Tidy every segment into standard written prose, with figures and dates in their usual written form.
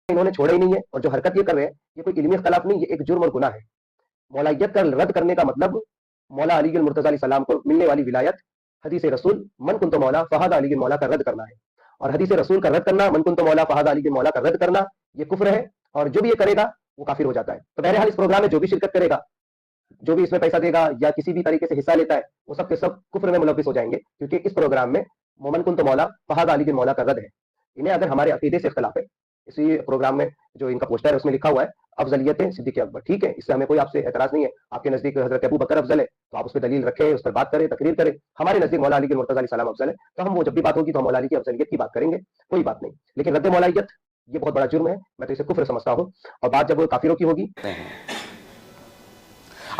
انہوں نے چھوڑا ہی نہیں ہے، اور جو حرکت یہ کر رہے ہیں یہ کوئی علمی اختلاف نہیں، یہ ایک جرم اور گناہ ہے۔ مولائیت کا رد کرنے کا مطلب مولا علی المرتضی علیہ السلام کو ملنے والی ولایت، حدیث رسول من کنت مولا فہد علی مولا کا رد کرنا ہے، اور حدیث رسول کا رد کرنا، من کنت مولا فہد علی مولا کا رد کرنا، یہ کفر ہے، اور جو بھی یہ کرے گا وہ کافر ہو جاتا ہے۔ تو بہرحال اس پروگرام میں جو بھی شرکت کرے گا، جو بھی اس میں پیسہ دے گا یا کسی بھی طریقے سے حصہ لیتا ہے، وہ سب کے سب کفر میں ملوث ہو جائیں گے، کیونکہ اس پروگرام میں من کنت مولا فہد علی مولا کا رد ہے۔ انہیں اگر ہمارے عقیدے سے اختلاف ہے، اسی پروگرام میں جو ان کا پوسٹر ہے اس میں لکھا ہوا ہے افضلیت صدیق اکبر، ٹھیک ہے، اس سے ہمیں کوئی آپ سے اعتراض نہیں ہے۔ آپ کے نزدیک حضرت ابو بکر افضل ہے تو آپ اس پہ دلیل رکھیں، اس پر بات کریں، تقریر کریں۔ ہمارے نزدیک مولا علی المرتضی علیہ السلام افضل ہے، تو ہم وہ جب بھی بات ہوگی تو ہم مولا علی کی افضلیت کی بات کریں گے، کوئی بات نہیں۔ لیکن رد مولائیت یہ بہت بڑا جرم ہے، میں تو اسے کفر سمجھتا ہوں، اور بات جب کافروں کی ہوگی۔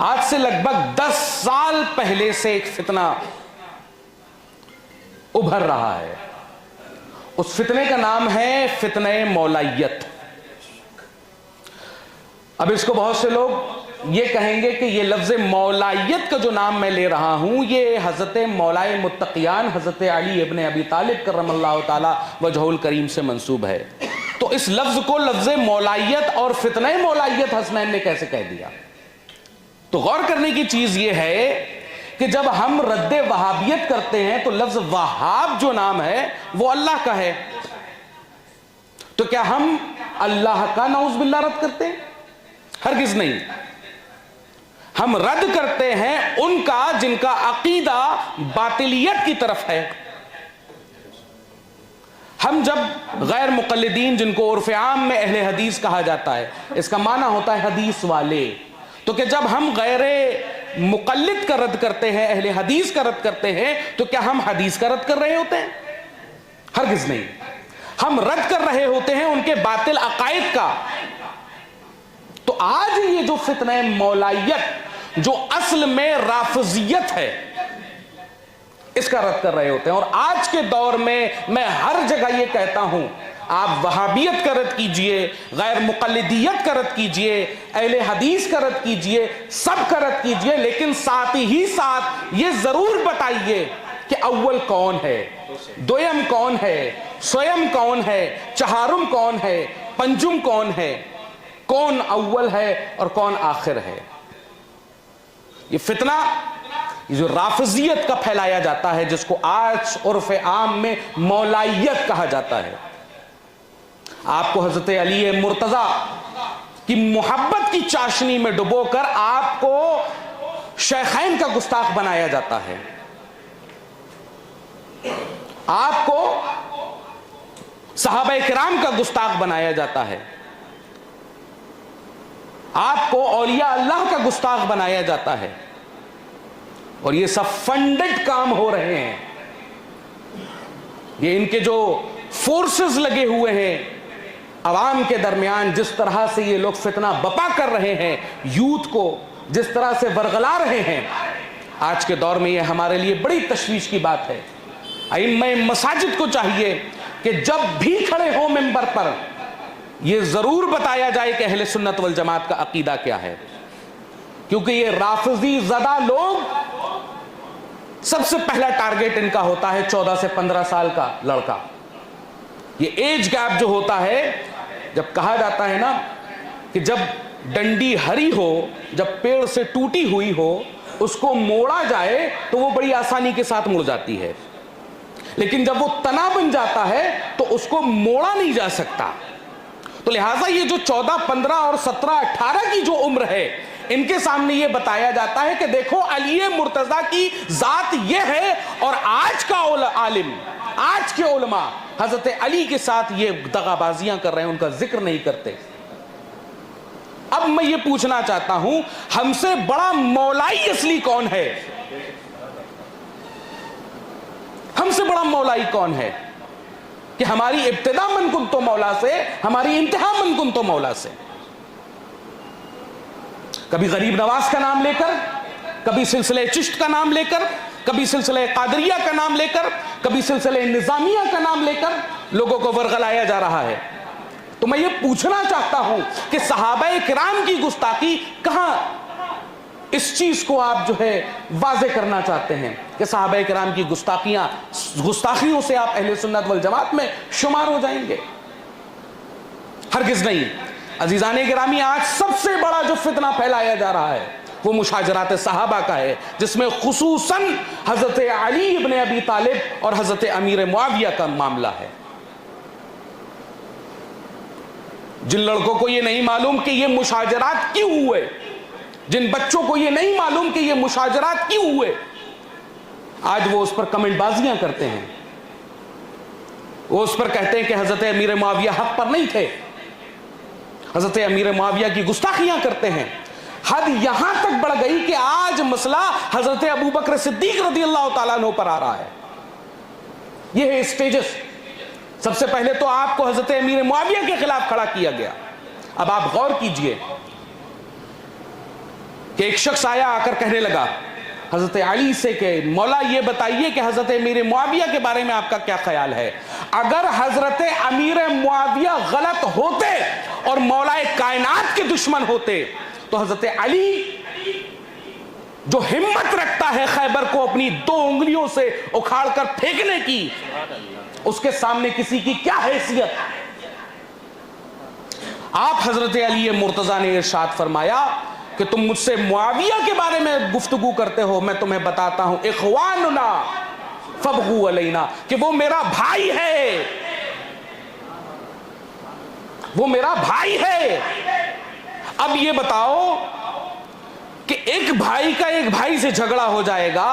آج سے لگ بھگ 10 سال پہلے سے ایک فتنہ ابھر رہا ہے، اس فتنے کا نام ہے فتنہ مولائیت۔ اب اس کو بہت سے لوگ یہ کہیں گے کہ یہ لفظ مولائیت کا جو نام میں لے رہا ہوں یہ حضرت مولائے متقیان حضرت علی ابن ابی طالب کرم اللہ تعالی وجہہ الکریم سے منسوب ہے، تو اس لفظ کو لفظ مولائیت اور فتنہ مولائیت حسنین نے کیسے کہہ دیا؟ تو غور کرنے کی چیز یہ ہے کہ جب ہم رد وہابیت کرتے ہیں تو لفظ وہاب جو نام ہے وہ اللہ کا ہے، تو کیا ہم اللہ کا نعوذ باللہ رد کرتے ہیں؟ ہرگز نہیں۔ ہم رد کرتے ہیں ان کا جن کا عقیدہ باطلیت کی طرف ہے۔ ہم جب غیر مقلدین، جن کو عرف عام میں اہل حدیث کہا جاتا ہے، اس کا معنی ہوتا ہے حدیث والے، تو کہ جب ہم غیر مقلد کا رد کرتے ہیں، اہل حدیث کا رد کرتے ہیں، تو کیا ہم حدیث کا رد کر رہے ہوتے ہیں؟ ہرگز نہیں۔ ہم رد کر رہے ہوتے ہیں ان کے باطل عقائد کا۔ تو آج یہ جو فتنہ مولائیت جو اصل میں رافضیت ہے، اس کا رد کر رہے ہوتے ہیں۔ اور آج کے دور میں ہر جگہ یہ کہتا ہوں، آپ وہابیت کا رد کیجئے، غیر مقلدیت کا رد کیجئے، اہل حدیث کا رد کیجئے، سب کا رد کیجئے، لیکن ساتھ ہی ساتھ یہ ضرور بتائیے کہ اول کون ہے، دویم کون ہے، سویم کون ہے، چہارم کون ہے، پنجم کون ہے، کون اول ہے اور کون آخر ہے۔ یہ فتنہ یہ جو رافضیت کا پھیلایا جاتا ہے، جس کو آج عرف عام میں مولائیت کہا جاتا ہے، آپ کو حضرت علی مرتضی کی محبت کی چاشنی میں ڈبو کر آپ کو شیخین کا گستاخ بنایا جاتا ہے، آپ کو صحابہ کرام کا گستاخ بنایا جاتا ہے، آپ کو اولیاء اللہ کا گستاخ بنایا جاتا ہے، اور یہ سب فنڈڈ کام ہو رہے ہیں۔ یہ ان کے جو فورسز لگے ہوئے ہیں عوام کے درمیان، جس طرح سے یہ لوگ فتنہ بپا کر رہے ہیں، یوتھ کو جس طرح سے ورغلا رہے ہیں، آج کے دور میں یہ ہمارے لیے بڑی تشویش کی بات ہے۔ ائمہ مساجد کو چاہیے کہ جب بھی کھڑے ہو منبر پر یہ ضرور بتایا جائے کہ اہل سنت والجماعت کا عقیدہ کیا ہے، کیونکہ یہ رافضی زدہ لوگ سب سے پہلا ٹارگٹ ان کا ہوتا ہے 14 سے 15 سال کا لڑکا۔ یہ ایج گیپ جو ہوتا ہے، جب کہا جاتا ہے نا کہ جب ڈنڈی ہری ہو، جب پیڑ سے ٹوٹی ہوئی ہو، اس کو موڑا جائے تو وہ بڑی آسانی کے ساتھ مڑ جاتی ہے، لیکن جب وہ تنا بن جاتا ہے تو اس کو موڑا نہیں جا سکتا۔ تو لہٰذا یہ جو 14، 15 اور 17، 18 کی جو عمر ہے، ان کے سامنے یہ بتایا جاتا ہے کہ دیکھو علی مرتضیٰ کی ذات یہ ہے، اور آج کا عالم، آج کے علماء حضرت علی کے ساتھ یہ دغا بازیاں کر رہے ہیں، ان کا ذکر نہیں کرتے۔ اب میں یہ پوچھنا چاہتا ہوں، ہم سے بڑا مولائی اصلی کون ہے؟ ہم سے بڑا مولائی کون ہے کہ ہماری ابتدا من کنتو مولا سے، ہماری انتہا من کنتو مولا سے؟ کبھی غریب نواز کا نام لے کر، کبھی سلسلہ چشت کا نام لے کر، کبھی سلسلہ قادریہ کا نام لے کر، کبھی سلسلہ نظامیہ کا نام لے کر لوگوں کو ورغلایا جا رہا ہے۔ تو میں یہ پوچھنا چاہتا ہوں کہ صحابہ کرام کی گستاخی کہاں، اس چیز کو آپ جو ہے واضح کرنا چاہتے ہیں کہ صحابہ کرام کی گستاخیوں سے آپ اہل سنت والجماعت میں شمار ہو جائیں گے؟ ہرگز نہیں۔ عزیزان گرامی، آج سب سے بڑا جو فتنہ پھیلایا جا رہا ہے وہ مشاجرات صحابہ کا ہے، جس میں خصوصاً حضرت علی ابن ابی طالب اور حضرت امیر معاویہ کا معاملہ ہے۔ جن لڑکوں کو یہ نہیں معلوم کہ یہ مشاجرات کیوں ہوئے، جن بچوں کو یہ نہیں معلوم کہ یہ مشاجرات کیوں ہوئے، آج وہ اس پر کمنٹ بازیاں کرتے ہیں، وہ اس پر کہتے ہیں کہ حضرت امیر معاویہ حق پر نہیں تھے، حضرت امیر معاویہ کی گستاخیاں کرتے ہیں۔ حد یہاں تک بڑھ گئی کہ آج مسئلہ حضرت ابو بکر صدیق رضی اللہ تعالیٰ عنہ پر آ رہا ہے۔ یہ ہے اسٹیجز۔ سب سے پہلے تو آپ کو حضرت امیر معاویہ کے خلاف کھڑا کیا گیا۔ اب آپ غور کیجئے کہ ایک شخص آیا، آ کر کہنے لگا حضرت علی سے کہ مولا یہ بتائیے کہ حضرت امیر معاویہ کے بارے میں آپ کا کیا خیال ہے؟ اگر حضرت امیر معاویہ غلط ہوتے اور مولا کائنات کے دشمن ہوتے تو حضرت علی جو ہمت رکھتا ہے خیبر کو اپنی 2 انگلیوں سے اکھاڑ کر پھینکنے کی، اس کے سامنے کسی کی کیا حیثیت؟ آپ حضرت علی مرتضیٰ نے ارشاد فرمایا کہ تم مجھ سے معاویہ کے بارے میں گفتگو کرتے ہو، میں تمہیں بتاتا ہوں اخواننا فابغوا علینا، کہ وہ میرا بھائی ہے، وہ میرا بھائی ہے۔ اب یہ بتاؤ کہ ایک بھائی کا ایک بھائی سے جھگڑا ہو جائے گا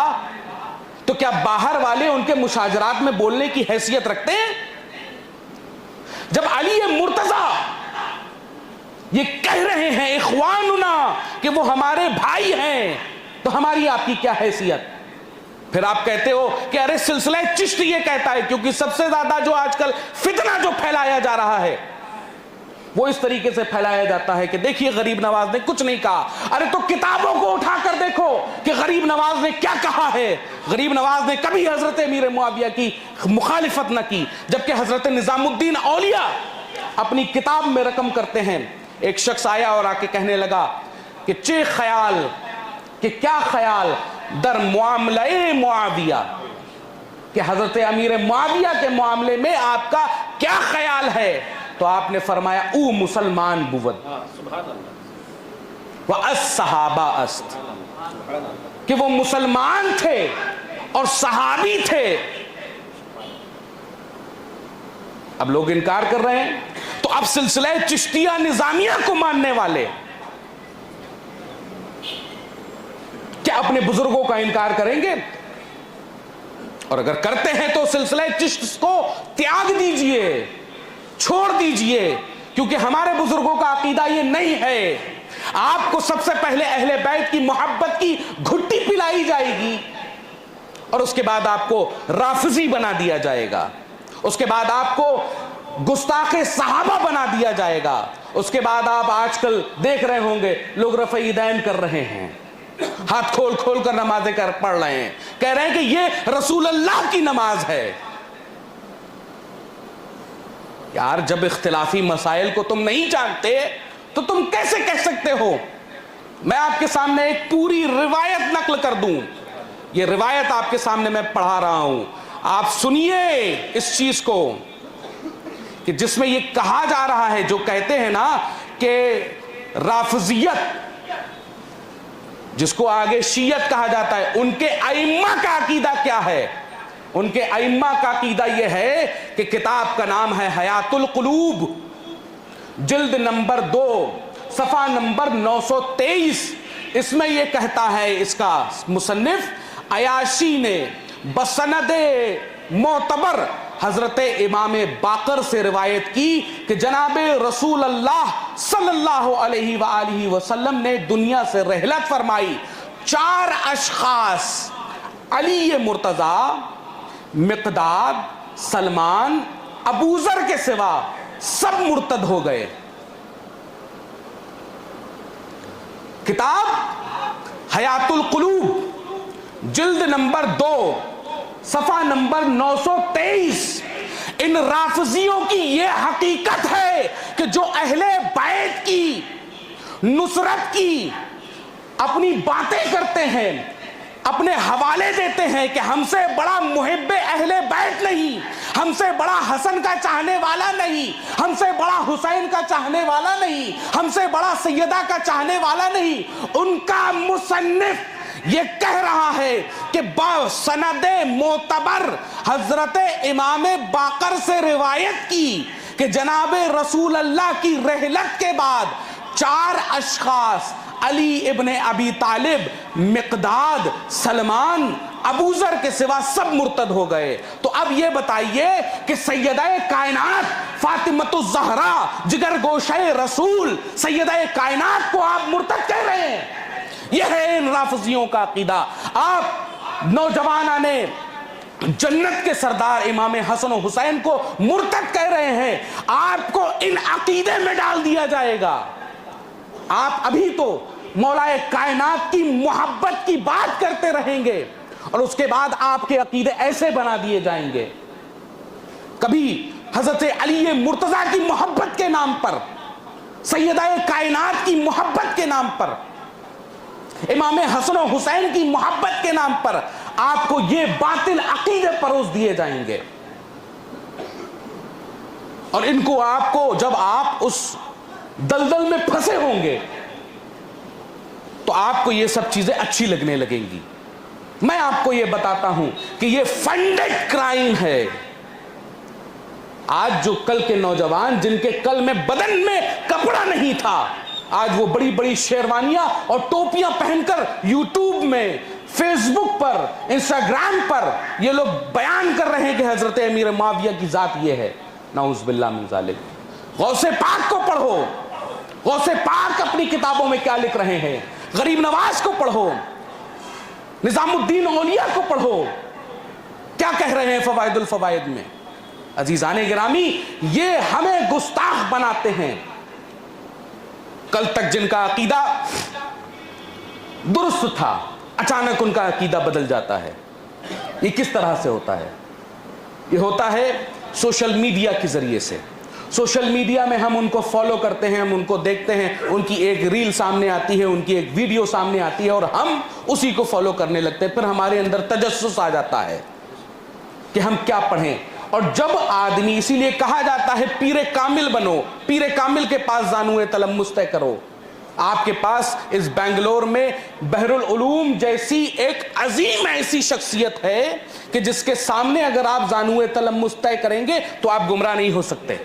تو کیا باہر والے ان کے مشاجرات میں بولنے کی حیثیت رکھتے ہیں؟ جب علی مرتضیٰ یہ کہہ رہے ہیں اخواننا کہ وہ ہمارے بھائی ہیں، تو ہماری آپ کی کیا حیثیت؟ پھر آپ کہتے ہو کہ ارے سلسلہ چشتی یہ کہتا ہے، کیونکہ سب سے زیادہ جو آج کل فتنہ جو پھیلایا جا رہا ہے وہ اس طریقے سے پھیلایا جاتا ہے کہ دیکھیے غریب نواز نے کچھ نہیں کہا۔ ارے تو کتابوں کو اٹھا کر دیکھو کہ غریب نواز نے کیا کہا ہے۔ غریب نواز نے کبھی حضرت امیر معاویہ کی مخالفت نہ کی، جبکہ حضرت نظام الدین اولیاء اپنی کتاب میں رقم کرتے ہیں۔ ایک شخص آیا اور آ کے کہنے لگا کہ خیال کہ کیا خیال در معاملہ معاویہ، کہ حضرت امیر معاویہ کے معاملے میں آپ کا کیا خیال ہے؟ تو آپ نے فرمایا او مسلمان بود وَالصحابہ است، کہ وہ مسلمان تھے اور صحابی تھے۔ اب لوگ انکار کر رہے ہیں، تو اب سلسلہ چشتیہ نظامیہ کو ماننے والے کیا اپنے بزرگوں کا انکار کریں گے؟ اور اگر کرتے ہیں تو سلسلہ چشت کو تیاگ دیجئے، چھوڑ دیجئے، کیونکہ ہمارے بزرگوں کا عقیدہ یہ نہیں ہے۔ آپ کو سب سے پہلے اہل بیت کی محبت کی گھٹی پلائی جائے گی، اور اس کے بعد آپ کو رافضی بنا دیا جائے گا، اس کے بعد آپ کو گستاخ صحابہ بنا دیا جائے گا، اس کے بعد آپ آج کل دیکھ رہے ہوں گے لوگ رفع یدین کر رہے ہیں، ہاتھ کھول کھول کر نمازیں پڑھ رہے ہیں، کہہ رہے ہیں کہ یہ رسول اللہ کی نماز ہے۔ یار جب اختلافی مسائل کو تم نہیں جانتے تو تم کیسے کہہ سکتے ہو؟ میں آپ کے سامنے ایک پوری روایت نقل کر دوں، یہ روایت آپ کے سامنے میں پڑھا رہا ہوں، آپ سنیے اس چیز کو، کہ جس میں یہ کہا جا رہا ہے، جو کہتے ہیں نا کہ رافضیت، جس کو آگے شیعت کہا جاتا ہے، ان کے ائمہ کا عقیدہ کیا ہے؟ ان کے ائمہ کا عقیدہ یہ ہے کہ کتاب کا نام ہے حیات القلوب، جلد نمبر 2 صفحہ نمبر 923، اس میں یہ کہتا ہے اس کا مصنف عیاشی نے بسند معتبر حضرت امام باقر سے روایت کی کہ جناب رسول اللہ صلی اللہ علیہ وآلہ وسلم نے دنیا سے رحلت فرمائی، 4 اشخاص علی مرتضیٰ، مقداد، سلمان، ابو ذر کے سوا سب مرتد ہو گئے۔ کتاب حیات القلوب جلد نمبر 2 صفحہ نمبر 923۔ ان رافضیوں کی یہ حقیقت ہے کہ جو اہل بیت کی نصرت کی اپنی باتیں کرتے ہیں، اپنے حوالے دیتے ہیں کہ ہم سے بڑا محب اہل بیت نہیں، ہم سے بڑا حسن کا چاہنے والا نہیں، ہم سے بڑا حسین کا چاہنے والا نہیں، ہم سے بڑا سیدہ کا چاہنے والا نہیں. ان کا مصنف یہ کہہ رہا ہے کہ سند معتبر حضرت امام باقر سے روایت کی کہ جناب رسول اللہ کی رحلت کے بعد 4 اشخاص علی ابن ابی طالب، مقداد، سلمان، ابو ذر کے سوا سب مرتد ہو گئے. تو اب یہ بتائیے کہ سیدہ کائنات فاطمۃ الزہرا، جگر گوشہ رسول، سیدہ کائنات کو آپ مرتد کہہ رہے ہیں؟ یہ ہے ان رافضیوں کا عقیدہ. آپ نوجوانان جنت کے سردار امام حسن و حسین کو مرتد کہہ رہے ہیں. آپ کو ان عقیدے میں ڈال دیا جائے گا. آپ ابھی تو مولا کائنات کی محبت کی بات کرتے رہیں گے اور اس کے بعد آپ کے عقیدے ایسے بنا دیے جائیں گے. کبھی حضرت علی مرتضیٰ کی محبت کے نام پر، سیدہ کائنات کی محبت کے نام پر، امام حسن و حسین کی محبت کے نام پر آپ کو یہ باطل عقیدے پروس دیے جائیں گے. اور ان کو آپ کو جب آپ اس دلدل میں پھنسے ہوں گے تو آپ کو یہ سب چیزیں اچھی لگنے لگیں گی. میں آپ کو یہ بتاتا ہوں کہ یہ فنڈڈ کرائم ہے. آج جو کل کے نوجوان جن کے کل میں بدن میں کپڑا نہیں تھا، آج وہ بڑی بڑی شیروانیاں اور ٹوپیاں پہن کر یوٹیوب میں، فیس بک پر، انسٹاگرام پر یہ لوگ بیان کر رہے ہیں کہ حضرت امیر معاویہ کی ذات یہ ہے. نعوذ باللہ من ذالک. غوث پاک کو پڑھو، غوث پاک اپنی کتابوں میں کیا لکھ رہے ہیں. غریب نواز کو پڑھو، نظام الدین اولیاء کو پڑھو، کیا کہہ رہے ہیں فوائد الفوائد میں. عزیزان گرامی، یہ ہمیں گستاخ بناتے ہیں. کل تک جن کا عقیدہ درست تھا، اچانک ان کا عقیدہ بدل جاتا ہے. یہ کس طرح سے ہوتا ہے؟ یہ ہوتا ہے سوشل میڈیا کے ذریعے سے. سوشل میڈیا میں ہم ان کو فالو کرتے ہیں، ہم ان کو دیکھتے ہیں، ان کی ایک ریل سامنے آتی ہے، ان کی ایک ویڈیو سامنے آتی ہے اور ہم اسی کو فالو کرنے لگتے ہیں. پھر ہمارے اندر تجسس آ جاتا ہے کہ ہم کیا پڑھیں. اور جب آدمی، اسی لیے کہا جاتا ہے پیر کامل بنو، پیر کامل کے پاس زانوئے تلمس طے کرو. آپ کے پاس اس بنگلور میں بحر العلوم جیسی ایک عظیم ایسی شخصیت ہے کہ جس کے سامنے اگر آپ زانوئے تلمس طے کریں گے تو آپ گمراہ نہیں ہو سکتے.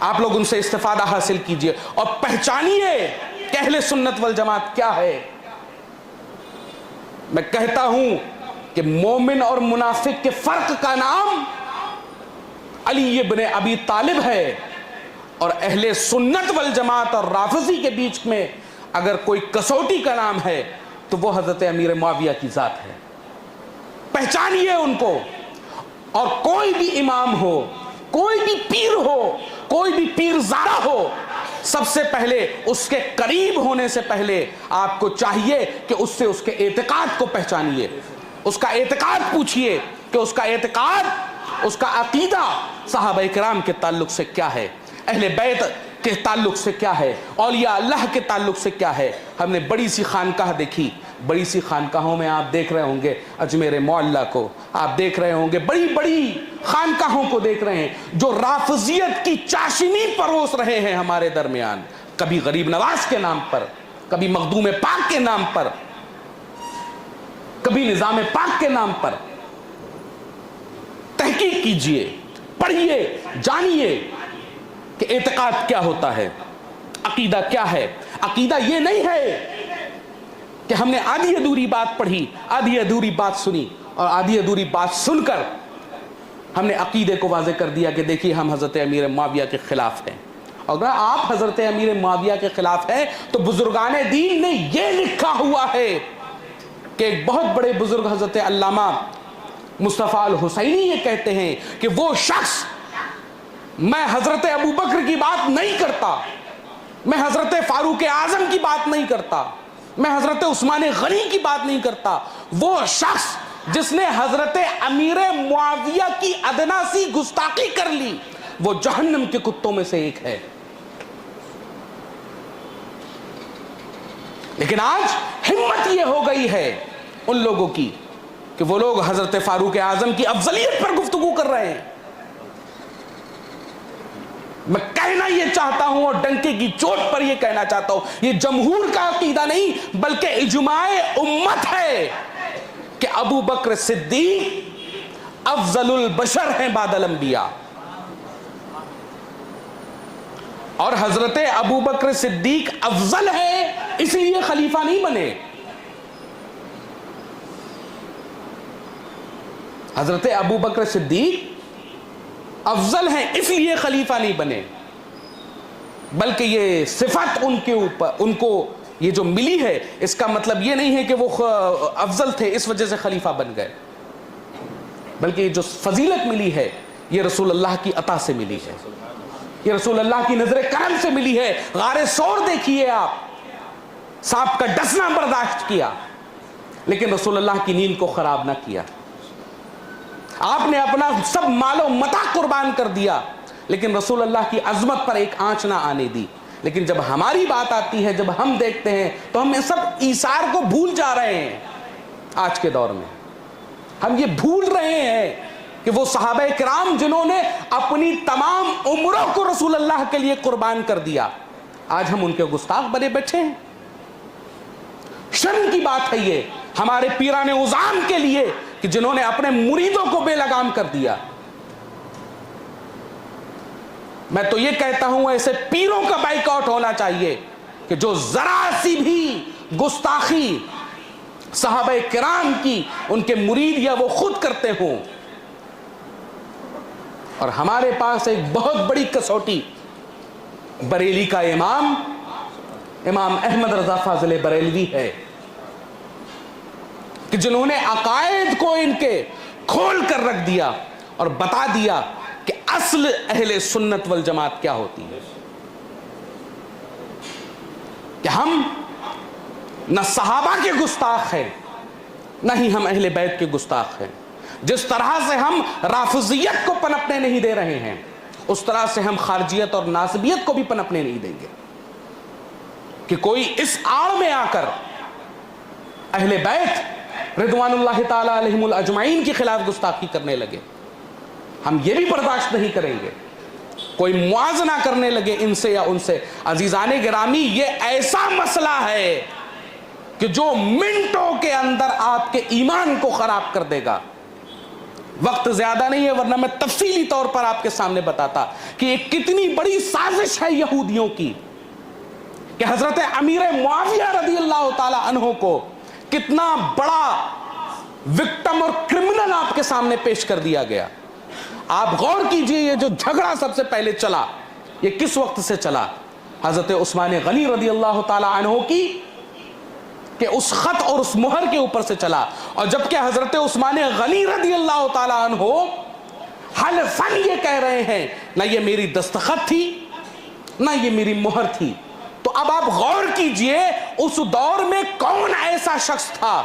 آپ لوگ ان سے استفادہ حاصل کیجئے اور پہچانیے کہ اہل سنت والجماعت کیا ہے. میں کہتا ہوں کہ مومن اور منافق کے فرق کا نام علی ابن ابی طالب ہے، اور اہل سنت والجماعت اور رافضی کے بیچ میں اگر کوئی کسوٹی کا نام ہے تو وہ حضرت امیر معاویہ کی ذات ہے. پہچانیے ان کو. اور کوئی بھی امام ہو، کوئی بھی پیر ہو، کوئی بھی پیر زادہ ہو، سب سے پہلے اس کے قریب ہونے سے پہلے آپ کو چاہیے کہ اس سے اس کے اعتقاد کو پہچانیے، اس کا اعتقاد پوچھیے کہ اس کا اعتقاد، اس کا عقیدہ صحابہ کرام کے تعلق سے کیا ہے، اہل بیت کے تعلق سے کیا ہے، اولیاء اللہ کے تعلق سے کیا ہے. ہم نے بڑی سی خانقاہ دیکھی، بڑی سی خانقاہوں میں آپ دیکھ رہے ہوں گے اجمیر معلیٰ کو، آپ دیکھ رہے ہوں گے بڑی بڑی خانقاہوں کو دیکھ رہے ہیں جو رافضیت کی چاشنی پروس رہے ہیں ہمارے درمیان. کبھی غریب نواز کے نام پر، کبھی مخدوم پاک کے نام پر، کبھی نظام پاک کے نام پر. تحقیق کیجئے، پڑھیے، جانیے کہ اعتقاد کیا ہوتا ہے، عقیدہ کیا ہے. عقیدہ یہ نہیں ہے کہ ہم نے آدھی ادھوری بات پڑھی، آدھی ادھوری بات سنی اور آدھی ادھوری بات سن کر ہم نے عقیدے کو واضح کر دیا کہ دیکھیے ہم حضرت امیر معاویہ کے خلاف ہیں. اگر آپ حضرت امیر معاویہ کے خلاف ہیں تو بزرگان دین نے یہ لکھا ہوا ہے کہ ایک بہت بڑے بزرگ حضرت علامہ مصطفیٰ الحسینی یہ کہتے ہیں کہ وہ شخص، میں حضرت ابو بکر کی بات نہیں کرتا، میں حضرت فاروق اعظم کی بات نہیں کرتا، میں حضرت عثمان غنی کی بات نہیں کرتا، وہ شخص جس نے حضرت امیر معاویہ کی ادنا سی گستاخی کر لی وہ جہنم کے کتوں میں سے ایک ہے. لیکن آج ہمت یہ ہو گئی ہے ان لوگوں کی کہ وہ لوگ حضرت فاروق اعظم کی افضلیت پر گفتگو کر رہے ہیں. میں کہنا یہ چاہتا ہوں اور ڈنکے کی چوٹ پر یہ کہنا چاہتا ہوں, یہ جمہور کا عقیدہ نہیں بلکہ اجماع امت ہے کہ ابو بکر صدیق افضل البشر ہیں بعد الانبیاء. اور حضرت ابو بکر صدیق افضل ہے اس لیے خلیفہ نہیں بنے. حضرت ابو بکر صدیق افضل ہیں اس لیے خلیفہ نہیں بنے, بلکہ یہ صفت ان کے اوپر ان کو یہ جو ملی ہے اس کا مطلب یہ نہیں ہے کہ وہ افضل تھے اس وجہ سے خلیفہ بن گئے, بلکہ یہ جو فضیلت ملی ہے یہ رسول اللہ کی عطا سے ملی ہے, یہ رسول اللہ کی نظر کرم سے ملی ہے. غار ثور دیکھیے آپ, سانپ کا ڈسنا برداشت کیا لیکن رسول اللہ کی نیند کو خراب نہ کیا. آپ نے اپنا سب مال و متاع قربان کر دیا لیکن رسول اللہ کی عظمت پر ایک آنچ نہ آنے دی. لیکن جب ہماری بات آتی ہے, جب ہم دیکھتے ہیں تو ہم سب ایثار کو بھول جا رہے ہیں. آج کے دور میں ہم یہ بھول رہے ہیں کہ وہ صحابہ کرام جنہوں نے اپنی تمام عمروں کو رسول اللہ کے لیے قربان کر دیا, آج ہم ان کے گستاخ بنے بیٹھے ہیں. شرم کی بات ہے یہ ہمارے پیران عظام کے لیے کہ جنہوں نے اپنے مریدوں کو بے لگام کر دیا. میں تو یہ کہتا ہوں ایسے پیروں کا بائیک آؤٹ ہونا چاہیے کہ جو ذرا سی بھی گستاخی صحابہ کرام کی ان کے مرید یا وہ خود کرتے ہوں. اور ہمارے پاس ایک بہت بڑی کسوٹی بریلی کا امام احمد رضا فاضل بریلوی ہے کہ جنہوں نے عقائد کو ان کے کھول کر رکھ دیا اور بتا دیا کہ اصل اہل سنت والجماعت کیا ہوتی ہے. کہ ہم نہ صحابہ کے گستاخ ہیں نہ ہی ہم اہل بیت کے گستاخ ہیں. جس طرح سے ہم رافضیت کو پنپنے نہیں دے رہے ہیں اس طرح سے ہم خارجیت اور ناصبیت کو بھی پنپنے نہیں دیں گے کہ کوئی اس آڑ میں آ کر اہل بیت رضوان اللہ تعالی علیہم الاجمعین کے خلاف گستاخی کرنے لگے. ہم یہ بھی برداشت نہیں کریں گے. کوئی موازنہ کرنے لگے ان سے یا ان سے. عزیزان گرامی, یہ ایسا مسئلہ ہے کہ جو منٹوں کے اندر آپ کے ایمان کو خراب کر دے گا. وقت زیادہ نہیں ہے ورنہ میں تفصیلی طور پر آپ کے سامنے بتاتا کہ یہ کتنی بڑی سازش ہے یہودیوں کی کہ حضرت امیر معاویہ رضی اللہ تعالی عنہ کو کتنا بڑا وکٹم اور کرمنل آپ کے سامنے پیش کر دیا گیا. آپ غور کیجئے یہ جو جھگڑا سب سے پہلے چلا یہ کس وقت سے چلا؟ حضرت عثمان غنی رضی اللہ تعالی عنہ کی کہ اس خط اور اس مہر کے اوپر سے چلا. اور جبکہ حضرت عثمان غنی رضی اللہ تعالی عنہ حلفاً یہ کہہ رہے ہیں نہ یہ میری دستخط تھی نہ یہ میری مہر تھی. تو اب آپ غور کیجئے اس دور میں کون ایسا شخص تھا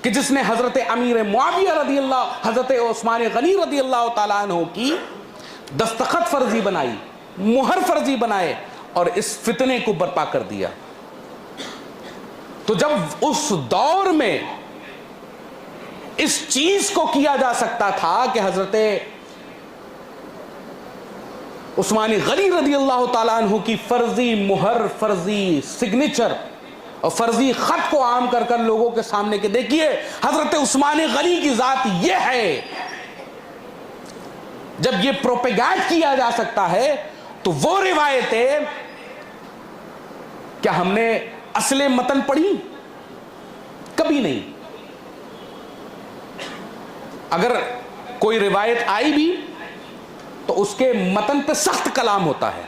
کہ جس نے حضرت امیر معاویہ رضی اللہ حضرت عثمان غنی رضی اللہ تعالیٰ عنہ کی دستخط فرضی بنائی, مہر فرضی بنائے اور اس فتنے کو برپا کر دیا. تو جب اس دور میں اس چیز کو کیا جا سکتا تھا کہ حضرت عثمان غنی رضی اللہ تعالیٰ عنہ کی فرضی مہر, فرضی سگنیچر اور فرضی خط کو عام کر کر لوگوں کے سامنے کے دیکھیے حضرت عثمان غنی کی ذات یہ ہے, جب یہ پروپیگیٹ کیا جا سکتا ہے تو وہ روایتیں کیا ہم نے اصل متن پڑھی؟ کبھی نہیں. اگر کوئی روایت آئی بھی تو اس کے متن پہ سخت کلام ہوتا ہے,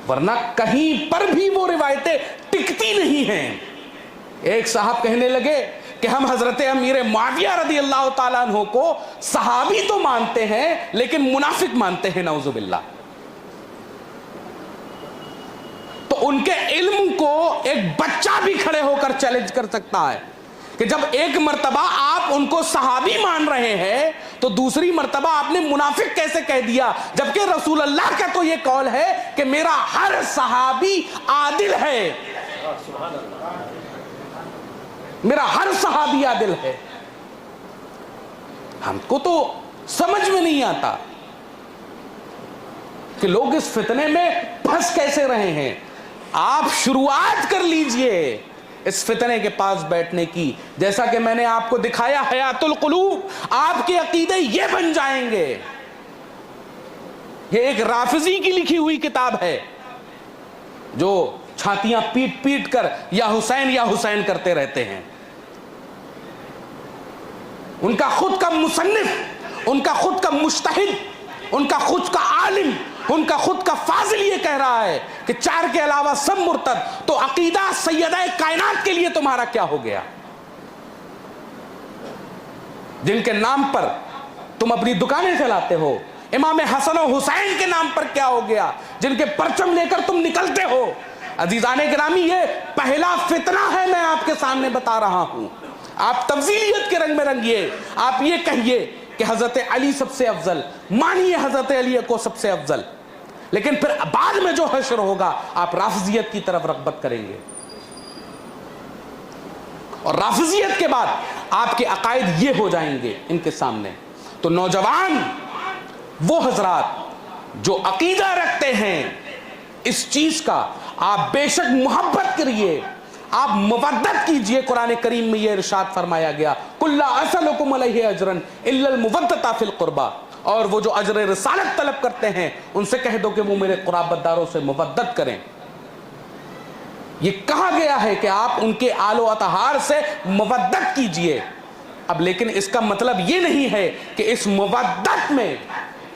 ورنہ کہیں پر بھی وہ روایتیں ٹکتی نہیں ہیں. ایک صاحب کہنے لگے کہ ہم حضرت امیر معاویہ رضی اللہ تعالیٰ عنہ کو صحابی تو مانتے ہیں لیکن منافق مانتے ہیں نعوذ باللہ. تو ان کے علم کو ایک بچہ بھی کھڑے ہو کر چیلنج کر سکتا ہے کہ جب ایک مرتبہ آپ ان کو صحابی مان رہے ہیں تو دوسری مرتبہ آپ نے منافق کیسے کہہ دیا، جبکہ رسول اللہ کا تو یہ قول ہے کہ میرا ہر صحابی عادل ہے، میرا ہر صحابی عادل ہے۔ ہم کو تو سمجھ میں نہیں آتا کہ لوگ اس فتنے میں پھنس کیسے رہے ہیں۔ آپ شروعات کر لیجئے اس فتنے کے پاس بیٹھنے کی، جیسا کہ میں نے آپ کو دکھایا حیات القلوب، آپ کے عقیدے یہ بن جائیں گے۔ یہ ایک رافضی کی لکھی ہوئی کتاب ہے جو چھاتیاں پیٹ پیٹ کر یا حسین کرتے رہتے ہیں۔ ان کا خود کا مصنف، ان کا خود کا مجتہد، ان کا خود کا عالم، ان کا خود کا فاضل یہ کہہ رہا ہے کہ 4 کے علاوہ سب مرتد، تو عقیدہ سیدہ کائنات کے لیے تمہارا کیا ہو گیا؟ جن کے نام پر تم اپنی دکانیں چلاتے ہو، امام حسن و حسین کے نام پر کیا ہو گیا، جن کے پرچم لے کر تم نکلتے ہو۔ عزیزان گرامی، یہ پہلا فتنہ ہے، میں آپ کے سامنے بتا رہا ہوں۔ آپ تفضیلیت کے رنگ میں رنگیے، آپ یہ کہیے کہ حضرت علی سب سے افضل، مانیے حضرت علی کو سب سے افضل، لیکن پھر بعد میں جو حشر ہوگا آپ رافضیت کی طرف رغبت کریں گے، اور رافضیت کے بعد آپ کے عقائد یہ ہو جائیں گے ان کے سامنے۔ تو نوجوان، وہ حضرات جو عقیدہ رکھتے ہیں اس چیز کا، آپ بے شک محبت کریے، آپ مودت کیجئے۔ قرآن کریم میں یہ ارشاد فرمایا گیا، قُلْ لَا أَسْأَلُكُمْ عَلَيْهِ أَجْرًا إِلَّا الْمُوَدَّةَ فِي الْقُرْبَى، اور وہ جو اجر رسالت طلب کرتے ہیں ان سے کہہ دو کہ وہ میرے قرابت داروں سے مودت کریں۔ یہ کہا گیا ہے کہ آپ ان کے آل و اطہار سے مودت کیجئے۔ اب لیکن اس کا مطلب یہ نہیں ہے کہ اس مودت میں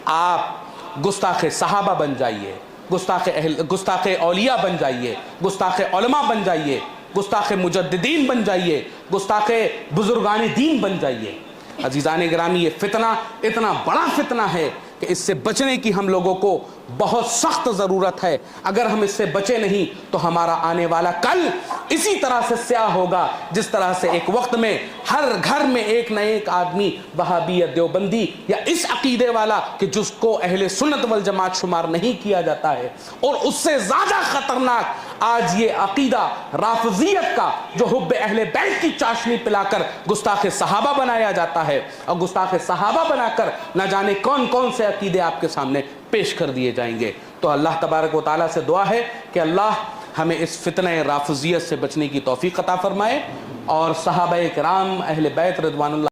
آپ گستاخ صحابہ بن جائیے، گستاخ اولیاء بن جائیے، گستاخ علماء بن جائیے، گستاخ مجددین بن جائیے، گستاخ بزرگان دین بن جائیے۔ عزیزان گرامی، یہ فتنہ اتنا بڑا فتنہ ہے کہ اس سے بچنے کی ہم لوگوں کو بہت سخت ضرورت ہے۔ اگر ہم اس سے بچے نہیں تو ہمارا آنے والا کل اسی طرح سے سیاہ ہوگا جس طرح سے ایک وقت میں ہر گھر میں ایک نہ ایک آدمی وہابی یا دیوبندی یا اس عقیدے والا کہ جس کو اہل سنت والجماعت شمار نہیں کیا جاتا ہے، اور اس سے زیادہ خطرناک آج یہ عقیدہ رافضیت کا جو حب اہل بیت کی چاشنی پلا کر گستاخ صحابہ بنایا جاتا ہے، اور گستاخ صحابہ بنا کر نہ جانے کون کون سے عقیدے آپ کے سامنے پیش کر دیے جائیں گے۔ تو اللہ تبارک و تعالیٰ سے دعا ہے کہ اللہ ہمیں اس فتنہ رافضیت سے بچنے کی توفیق عطا فرمائے، اور صحابہ کرام اہل بیت رضوان اللہ